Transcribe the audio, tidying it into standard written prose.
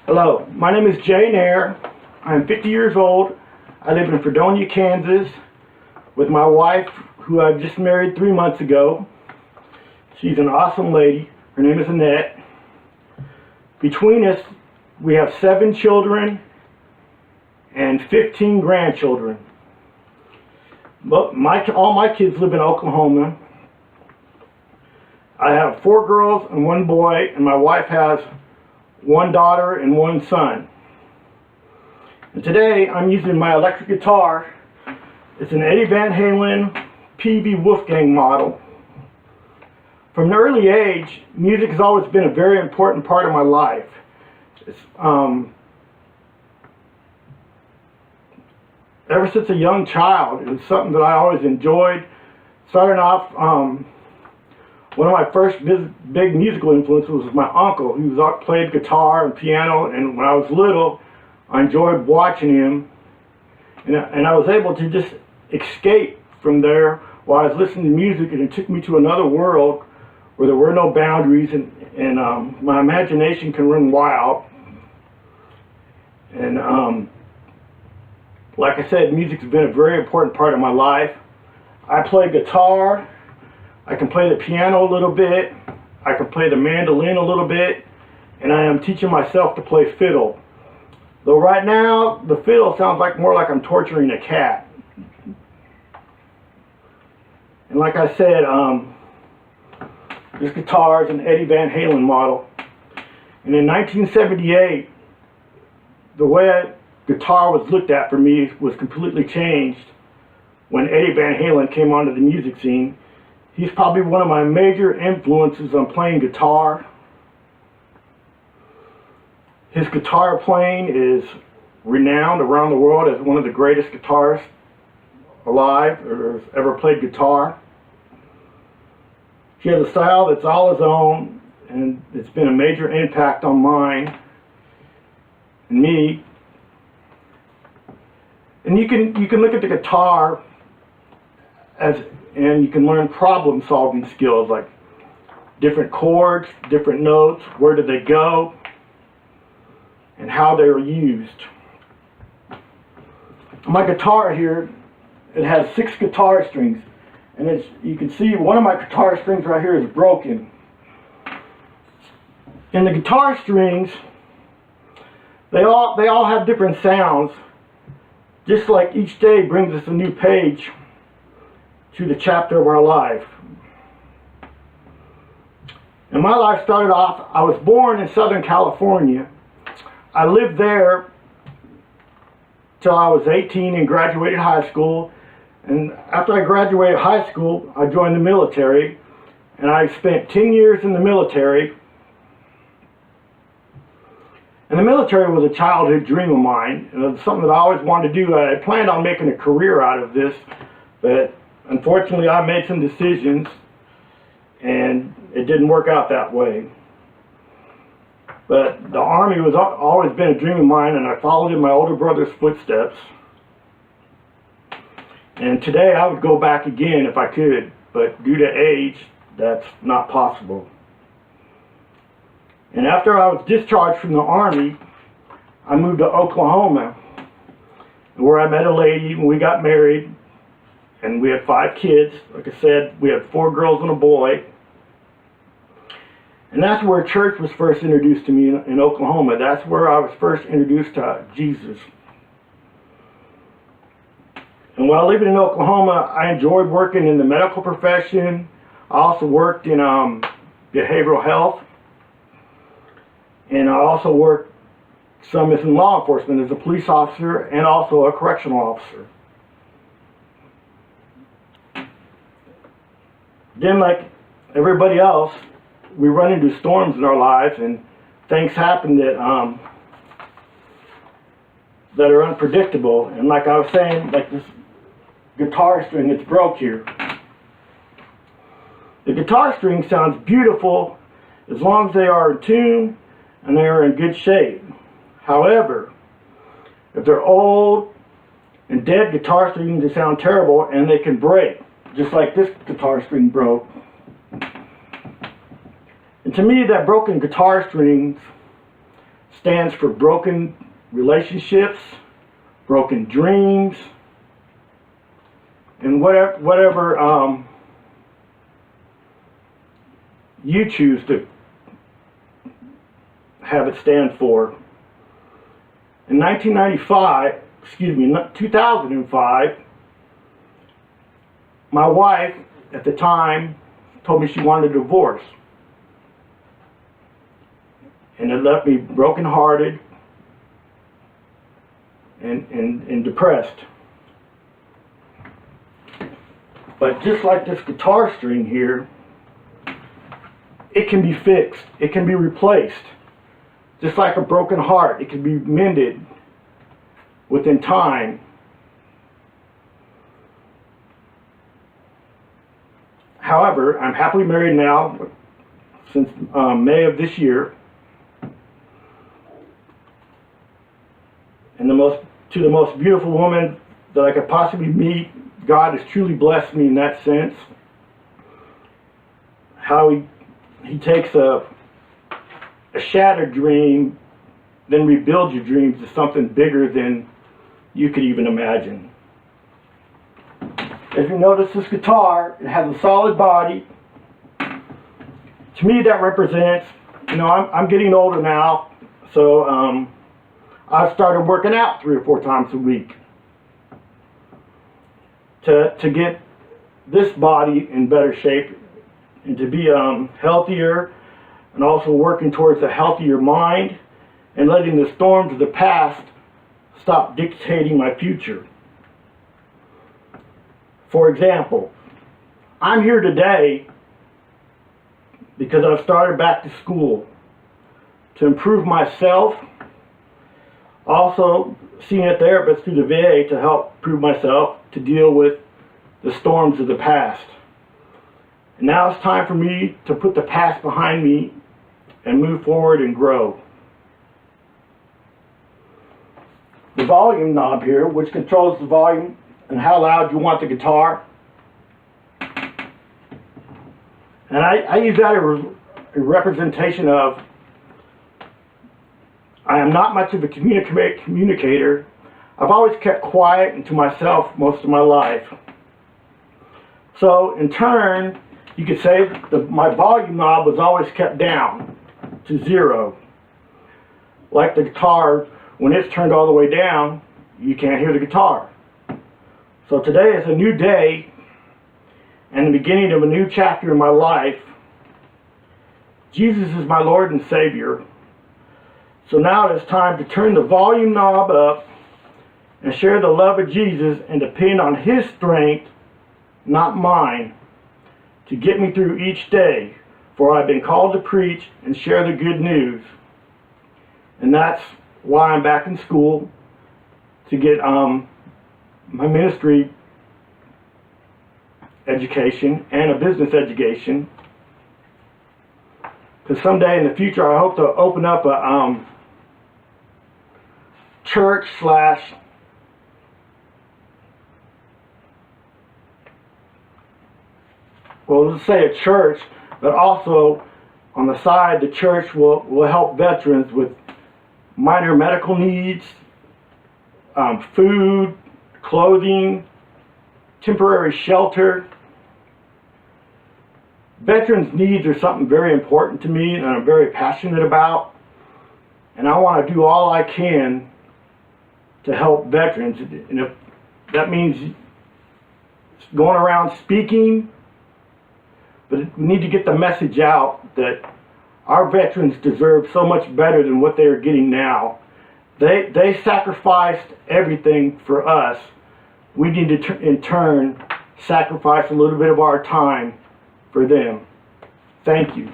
Hello, my name is Jay Nair. I'm 50 years old. I live in Fredonia, Kansas with my wife, who I've just married 3 months ago. She's an awesome lady. Her name is Annette. Between us, we have 7 children and 15 grandchildren. But all my kids live in Oklahoma. I have 4 girls and 1 boy, and my wife has 1 daughter and 1 son. And today I'm using my electric guitar. It's an Eddie Van Halen Peavey Wolfgang model. From an early age, music has always been a very important part of my life. Ever since a young child, it was something that I always enjoyed. Starting off, one of my first big musical influences was my uncle. He played guitar and piano, and when I was little, I enjoyed watching him. And I was able to just escape from there while I was listening to music, and it took me to another world where there were no boundaries, and my imagination can run wild. And like I said, music has been a very important part of my life. I play guitar. I can play the piano a little bit. I can play the mandolin a little bit. And I am teaching myself to play fiddle. Though right now, the fiddle sounds more like I'm torturing a cat. And like I said, this guitar is an Eddie Van Halen model. And in 1978, the way guitar was looked at for me was completely changed when Eddie Van Halen came onto the music scene. He's probably one of my major influences on playing guitar. His guitar playing is renowned around the world as one of the greatest guitarists alive or has ever played guitar. He has a style that's all his own, and it's been a major impact on mine and me. And you can look at the guitar and you can learn problem-solving skills like different chords, different notes, where do they go, and how they are used. My guitar here, it has 6 guitar strings, and you can see one of my guitar strings right here is broken. And the guitar strings, they all have different sounds, just like each day brings us a new page to the chapter of our life. And my life started off, I was born in Southern California. I lived there till I was 18 and graduated high school. And after I graduated high school, I joined the military, and I spent 10 years in the military. And the military was a childhood dream of mine, and it was something that I always wanted to do. I planned on making a career out of this, but unfortunately I made some decisions, and it didn't work out that way. But the Army was always been a dream of mine, and I followed in my older brother's footsteps. And today I would go back again if I could, but due to age, that's not possible. And after I was discharged from the Army, I moved to Oklahoma, where I met a lady, and we got married, and we had 5 kids. Like I said, we had 4 girls and a boy. And that's where church was first introduced to me in Oklahoma. That's where I was first introduced to Jesus. And while living in Oklahoma, I enjoyed working in the medical profession. I also worked in behavioral health. And I also worked some in law enforcement as a police officer and also a correctional officer. Then, like everybody else, we run into storms in our lives, and things happen that are unpredictable. And like I was saying, like this guitar string that's broke here. The guitar string sounds beautiful as long as they are in tune and they are in good shape. However, if they're old and dead guitar strings, they sound terrible and they can break, just like this guitar string broke. And to me, that broken guitar strings stands for broken relationships, broken dreams, and whatever you choose to have it stand for. In 2005, my wife at the time told me she wanted a divorce. And it left me brokenhearted and depressed. But just like this guitar string here, it can be fixed. It can be replaced. Just like a broken heart, it can be mended within time. However, I'm happily married now since May of this year. And to the most beautiful woman that I could possibly meet. God has truly blessed me in that sense. How he takes a shattered dream, then rebuilds your dreams to something bigger than you could even imagine. If you notice this guitar, it has a solid body. To me, that represents, I'm getting older now, so I've started working out 3 or 4 times a week to get this body in better shape and to be healthier, and also working towards a healthier mind and letting the storms of the past stop dictating my future. For example, I'm here today because I've started back to school to improve myself, also seeing a therapist through the VA to help improve myself to deal with the storms of the past. And now it's time for me to put the past behind me and move forward and grow. The volume knob here, which controls the volume and how loud you want the guitar. And I use that as a representation of I am not much of a communicator. I've always kept quiet and to myself most of my life. So in turn, you could say my volume knob was always kept down to 0. Like the guitar, when it's turned all the way down, you can't hear the guitar. So today is a new day and the beginning of a new chapter in my life. Jesus is my Lord and Savior. So now it's time to turn the volume knob up and share the love of Jesus and depend on His strength, not mine, to get me through each day. For I've been called to preach and share the good news. And that's why I'm back in school, to get my ministry education and a business education. Because someday in the future I hope to open up a church / well, let's say a church, but also on the side the church will help veterans with minor medical needs, food, clothing, temporary shelter. Veterans' needs are something very important to me and I'm very passionate about, and I want to do all I can to help veterans. And if that means going around speaking, but we need to get the message out that our veterans deserve so much better than what they are getting now. They sacrificed everything for us. We need to, in turn, sacrifice a little bit of our time for them. Thank you.